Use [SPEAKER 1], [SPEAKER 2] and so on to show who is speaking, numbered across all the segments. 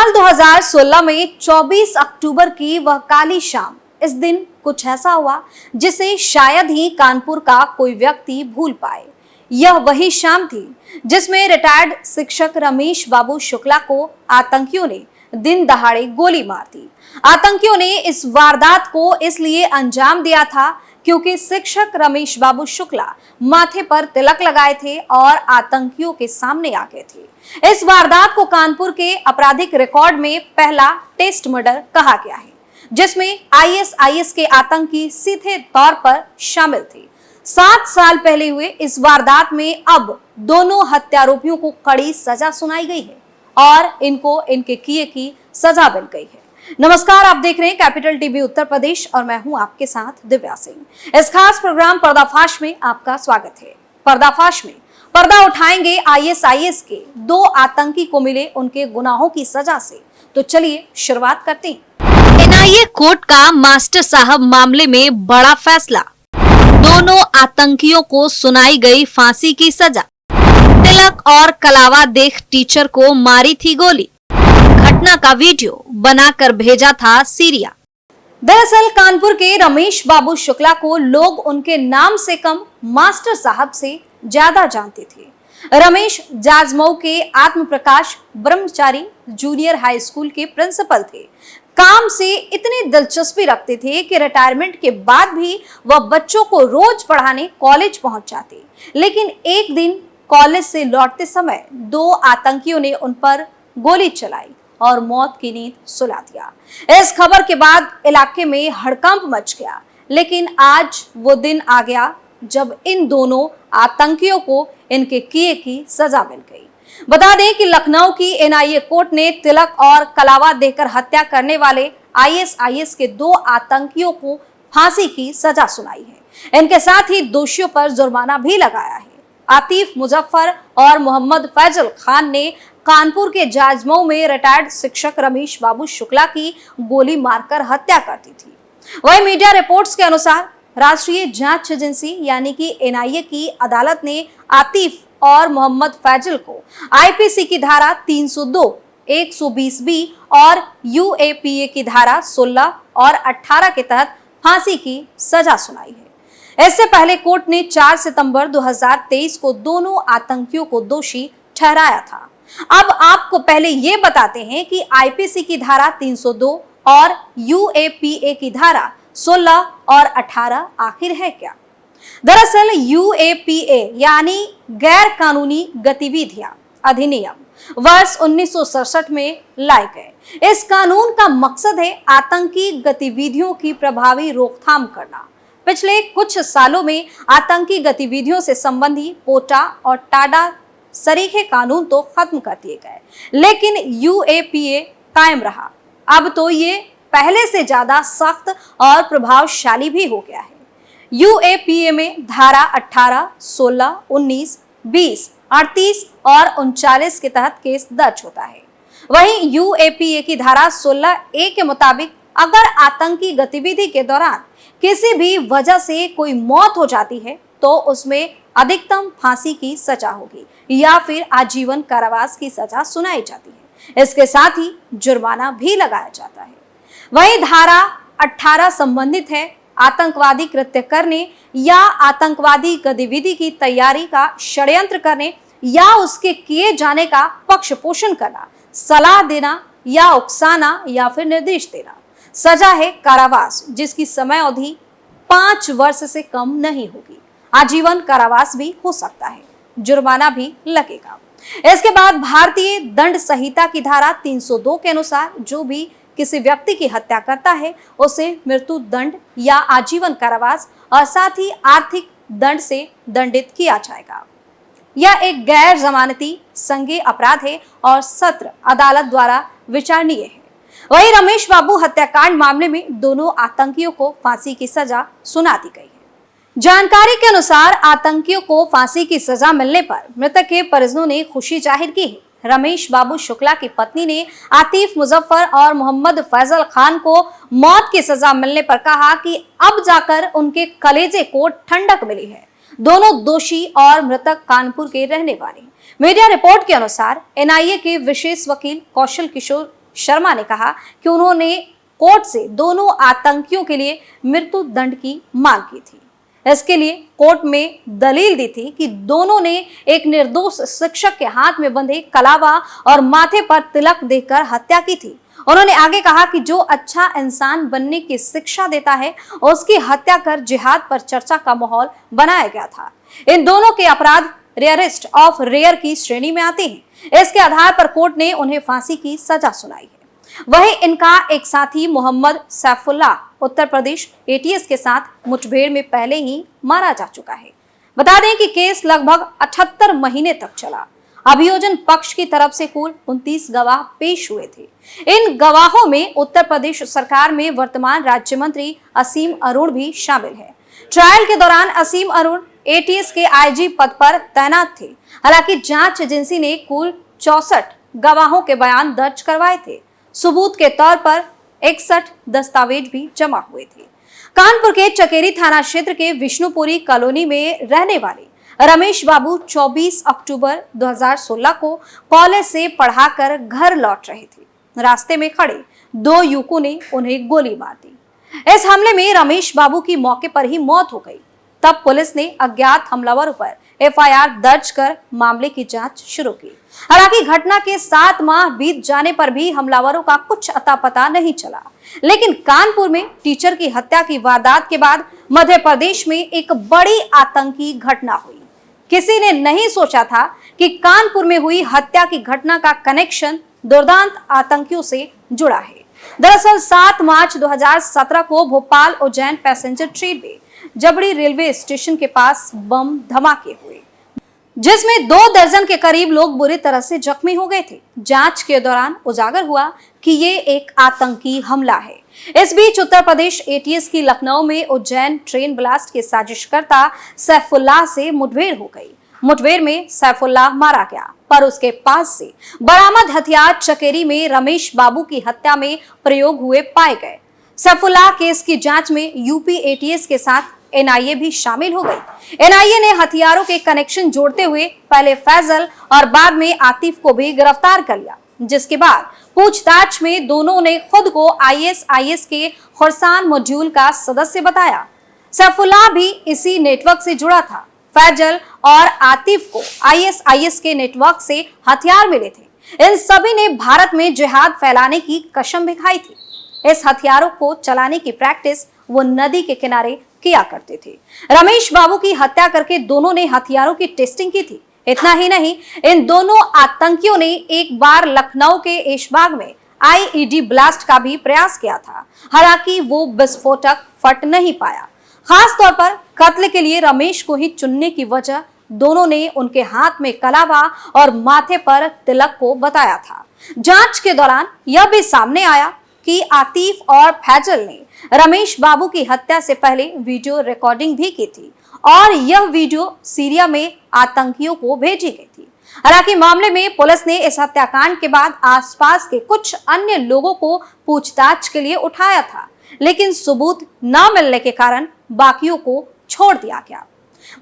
[SPEAKER 1] साल 2016 में 24 अक्टूबर की वह काली शाम, इस दिन कुछ ऐसा हुआ जिसे शायद ही कानपुर का कोई व्यक्ति भूल पाए। यह वही शाम थी जिसमें रिटायर्ड शिक्षक रमेश बाबू शुक्ला को आतंकियों ने दिन दहाड़े गोली मार दी। आतंकियों ने इस वारदात को इसलिए अंजाम दिया था क्योंकि शिक्षक रमेश बाबू शुक्ला माथे पर तिलक लगाए थे और आतंकियों के सामने आ गए थे। इस वारदात को कानपुर के आपराधिक रिकॉर्ड में पहला टेस्ट मर्डर कहा गया है, जिसमें आईएसआईएस के आतंकी सीधे तौर पर शामिल थे। 7 साल पहले हुए इस वारदात में अब दोनों हत्यारोपियों को कड़ी सजा सुनाई गई है और इनको इनके किए की सजा मिल गई है। नमस्कार, आप देख रहे हैं कैपिटल टीवी उत्तर प्रदेश और मैं हूं आपके साथ दिव्या सिंह। इस खास प्रोग्राम पर्दाफाश में आपका स्वागत है। पर्दाफाश में पर्दा उठाएंगे आईएसआईएस के 2 आतंकी को मिले उनके गुनाहों की सजा से। तो चलिए शुरुआत करते हैं। एनआईए कोर्ट का मास्टर साहब मामले में बड़ा फैसला, दोनों आतंकियों को सुनाई गई फांसी की सजा। तिलक और कलावा देख टीचर को मारी थी गोली, घटना का वीडियो बनाकर भेजा था सीरिया। दरअसल कानपुर के रमेश बाबू शुक्ला को लोग उनके नाम से कम मास्टर साहब से ज्यादा जानते थे। रमेश जाजमऊ के आत्म प्रकाश ब्रह्मचारी जूनियर हाई स्कूल के प्रिंसिपल थे। काम से इतनी दिलचस्पी रखते थे कि रिटायरमेंट के बाद भी वह बच्चों को रोज पढ़ाने कॉलेज पहुंच जाते। लेकिन एक दिन कॉलेज से लौटते समय 2 आतंकियों ने उन पर गोली चलाई और मौत की नींद सुला दिया। इस खबर के बाद इलाके में हड़कंप मच गया। लेकिन आज वो दिन आ गया जब इन दोनों आतंकियों को इनके किए की सजा मिल गई। बता दें कि लखनऊ की एनआईए कोर्ट ने तिलक और कलावा देकर हत्या करने वाले आईएसआईएस के 2 आतंकियों को फांसी की सजा सुनाई है। इनके साथ ही दोषियों पर जुर्माना भी लगाया है। आतिफ मुजफ्फर और मोहम्मद फैजल खान ने कानपुर के जाजमऊ में रिटायर्ड शिक्षक रमेश बाबू शुक्ला की गोली मारकर हत्या कर दी थी। वही मीडिया रिपोर्ट्स के अनुसार राष्ट्रीय जांच एजेंसी यानी कि एनआईए की अदालत ने आतिफ और मोहम्मद फैजल को आईपीसी की धारा 302, 120 बी और यूएपीए की धारा 16 और 18 के तहत फांसी की सजा सुनाई है। इससे पहले कोर्ट ने 4 सितंबर 2023 को दोनों आतंकियों को दोषी ठहराया था। अब आपको पहले ये बताते हैं कि आईपीसी की धारा 302 और यूएपीए की धारा 16 और 18 आखिर है क्या? दरअसल यूएपीए यानी गैर कानूनी गतिविधियां अधिनियम वर्ष 1967 में लाए गए। इस कानून का मकसद है आतंकी गतिविधियों की प्रभावी रोकथाम करना। पिछले कुछ सालों में आतंकी गतिविधियों से संबंधी पोटा और टाडा सरीखे कानून तो खत्म कर दिए गए, लेकिन यूएपीए कायम रहा। अब तो ये पहले से ज्यादा सख्त और प्रभावशाली भी हो गया है। यूएपीए में धारा 18, 16, 19, 20, 38 और 39 के तहत केस दर्ज होता है। वहीं यूएपीए की धारा 16A के मुताबिक अगर आतंकी गतिविधि के दौरान किसी भी वजह से कोई मौत हो जाती है तो उसमें अधिकतम फांसी की सजा होगी या फिर आजीवन कारावास की सजा सुनाई जाती है। इसके साथ ही जुर्माना भी लगाया जाता है। वहीं धारा 18 संबंधित है आतंकवादी कृत्य करने या आतंकवादी गतिविधि की तैयारी का षड्यंत्र करने या उसके किए जाने का पक्ष पोषण करना, सलाह देना या उकसाना या फिर निर्देश देना। सजा है कारावास, जिसकी समय अवधि 5 वर्ष से कम नहीं होगी। आजीवन कारावास भी हो सकता है, जुर्माना भी लगेगा। इसके बाद भारतीय दंड संहिता की धारा 302 के अनुसार जो भी किसी व्यक्ति की हत्या करता है उसे मृत्यु दंड या आजीवन कारावास और साथ ही आर्थिक दंड से दंडित किया जाएगा। यह एक गैर जमानती संज्ञेय अपराध है और सत्र अदालत द्वारा विचारणीय है। वहीं रमेश बाबू हत्याकांड मामले में दोनों आतंकियों को फांसी की सजा सुना दी गई है। जानकारी के अनुसार आतंकियों को फांसी की सजा मिलने पर मृतक के परिजनों ने खुशी जाहिर की है। रमेश बाबू शुक्ला की पत्नी ने आतिफ मुजफ्फर और मोहम्मद फैजल खान को मौत की सजा मिलने पर कहा कि अब जाकर उनके कलेजे को ठंडक मिली है। दोनों दोषी और मृतक कानपुर के रहने वाले। मीडिया रिपोर्ट के अनुसार एनआईए के विशेष वकील कौशल किशोर शर्मा ने कहा कि उन्होंने कोर्ट से दोनों आतंकियों के लिए मृत्यु दंड की मांग की थी। इसके लिए कोर्ट में दलील दी थी कि दोनों ने एक निर्दोष शिक्षक के हाथ में बंधे कलावा और माथे पर तिलक देकर हत्या की थी। उन्होंने आगे कहा कि जो अच्छा इंसान बनने की शिक्षा देता है उसकी हत्या कर जिहाद पर चर्चा का माहौल बनाया गया था। इन दोनों के अपराध रेयरिस्ट ऑफ रेयर की श्रेणी में आते हैं। इसके आधार पर कोर्ट ने उन्हें फांसी की सजा सुनाई है। वहीं इनका एक साथी मोहम्मद सैफुल्लाह उत्तर प्रदेश एटीएस के साथ मुठभेड़ में पहले ही मारा जा चुका है। बता दें कि केस लगभग 78 महीने तक चला। अभियोजन पक्ष की तरफ से कुल 29 गवाह पेश हुए थे। इन गवाहों में उत्तर प्रदेश सरकार में वर्तमान राज्य मंत्री असीम अरुण भी शामिल है। ट्रायल के दौरान असीम अरुण एटीएस के आईजी पद पर तैनात थे। हालांकि जांच एजेंसी ने कुल 64 गवाहों के बयान दर्ज करवाए थे। सबूत के तौर पर 61 दस्तावेज भी जमा हुए थे। कानपुर के चकेरी थाना क्षेत्र के विष्णुपुरी कॉलोनी में रहने वाले रमेश बाबू 24 अक्टूबर 2016 को कॉलेज से पढ़ाकर घर लौट रहे थे। रास्ते में खड़े दो युवकों ने उन्हें गोली मार दी। इस हमले में रमेश बाबू की मौके पर ही मौत हो गई। तब पुलिस ने अज्ञात हमलावरों पर एफआईआर दर्ज कर मामले की जांच शुरू की। हालांकि घटना के 7 माह बीत जाने पर भी हमलावरों का कुछ अता पता नहीं चला। लेकिन कानपुर में टीचर की हत्या की वारदात के बाद मध्य प्रदेश में एक बड़ी आतंकी घटना हुई। किसी ने नहीं सोचा था कि कानपुर में हुई हत्या की घटना का कनेक्शन दुर्दांत आतंकियों से जुड़ा है। दरअसल 7 मार्च 2017 को भोपाल उज्जैन पैसेंजर ट्रेन में जबड़ी रेलवे स्टेशन के पास बम धमाके हुए, जिसमें 2 दर्जन के करीब लोग बुरी तरह से जख्मी हो गए थे। जांच के दौरान उजागर हुआ कि ये एक आतंकी हमला है। इस बीच उत्तर प्रदेश एटीएस की लखनऊ में उज्जैन ट्रेन ब्लास्ट के साजिशकर्ता सैफुल्लाह से मुठभेड़ हो गई। मुठभेड़ में सैफुल्लाह मारा गया, पर उसके पास से बरामद हथियार चकेरी में रमेश बाबू की हत्या में प्रयोग हुए पाए गए। सैफुल्लाह केस की जांच में यूपी एटीएस के साथ एनआईए भी शामिल हो गई। एनआईए ने हथियारों के कनेक्शन जोड़ते हुए पहले फैजल और बाद में आतिफ को भी गिरफ्तार कर लिया, जिसके बाद पूछताछ में दोनों ने खुद को आईएसआईएस के खुरसान मॉड्यूल का सदस्य बताया। सैफुल्लाह भी इसी नेटवर्क से जुड़ा था। फैजल और आतिफ को आईएसआईएस के नेटवर्क से हथियार मिले थे। इन सभी ने भारत में जिहाद फैलाने की कसम भी खाई थी। इस हथियारों को चलाने की प्रैक्टिस वो नदी के किनारे किया करते थे। रमेश बाबू की हत्या करके दोनों ने हथियारों की टेस्टिंग की थी। इतना ही नहीं, इन दोनों आतंकियों ने एक बार लखनऊ के ऐशबाग में आईईडी ब्लास्ट का भी प्रयास किया था। हालांकि वो विस्फोटक फट नहीं पाया। खास तौर पर कत्ल के लिए रमेश को ही चुनने की वजह दोनों ने उनके हाथ में कलावा और माथे पर तिलक को बताया था। जांच के दौरान यह भी सामने आया कि आतिफ और फैजल ने रमेश बाबू की हत्या से पहले वीडियो रिकॉर्डिंग भी की थी और यह वीडियो सीरिया में आतंकियों को भेजी गई थी। हालांकि मामले में पुलिस ने इस हत्याकांड के बाद आसपास के कुछ अन्य लोगों को पूछताछ के लिए उठाया था, लेकिन सबूत न मिलने के कारण बाकियों को छोड़ दिया गया।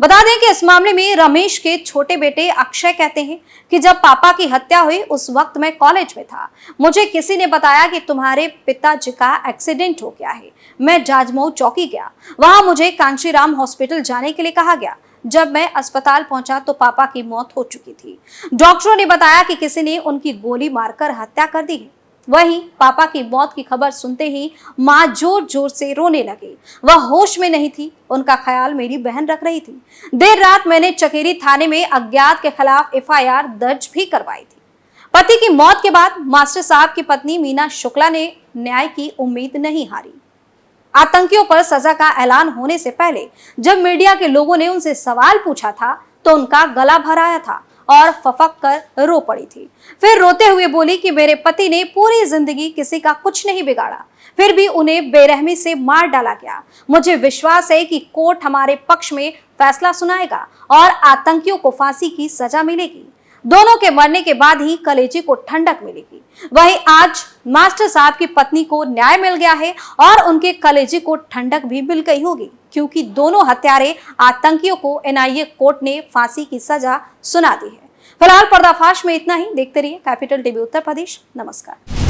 [SPEAKER 1] बता दें कि इस मामले में रमेश के छोटे बेटे अक्षय कहते हैं कि जब पापा की हत्या हुई उस वक्त मैं कॉलेज में था। मुझे किसी ने बताया कि तुम्हारे पिताजी का एक्सीडेंट हो गया है। मैं जाजमऊ चौकी गया, वहां मुझे कांशीराम हॉस्पिटल जाने के लिए कहा गया। जब मैं अस्पताल पहुंचा तो पापा की मौत हो चुकी थी। डॉक्टरों ने बताया कि किसी ने उनकी गोली मारकर हत्या कर दी है। वहीं पापा की मौत की खबर सुनते ही माँ जोर जोर से रोने लगी। वह होश में नहीं थी। उनका ख्याल मेरी बहन रख रही थी। देर रात मैंने चकेरी थाने में अज्ञात के खिलाफ एफआईआर दर्ज भी करवाई थी। पति की मौत के बाद मास्टर साहब की पत्नी मीना शुक्ला ने न्याय की उम्मीद नहीं हारी। आतंकियों पर सजा का ऐलान होने से पहले जब मीडिया के लोगों ने उनसे सवाल पूछा था तो उनका गला भर आया था और फफक कर रो पड़ी थी। फिर रोते हुए बोली कि मेरे पति ने पूरी जिंदगी किसी का कुछ नहीं बिगाड़ा, फिर भी उन्हें बेरहमी से मार डाला गया। मुझे विश्वास है कि कोर्ट हमारे पक्ष में फैसला सुनाएगा और आतंकियों को फांसी की सजा मिलेगी। दोनों के मरने के बाद ही कलेजे को ठंडक मिलेगी। वहीं आज मास्टर साहब की पत्नी को न्याय मिल गया है और उनके कलेजे को ठंडक भी मिल गई होगी, क्योंकि दोनों हत्यारे आतंकियों को एनआईए कोर्ट ने फांसी की सजा सुना दी है। फिलहाल पर्दाफाश में इतना ही। देखते रहिए कैपिटल टीवी उत्तर प्रदेश। नमस्कार।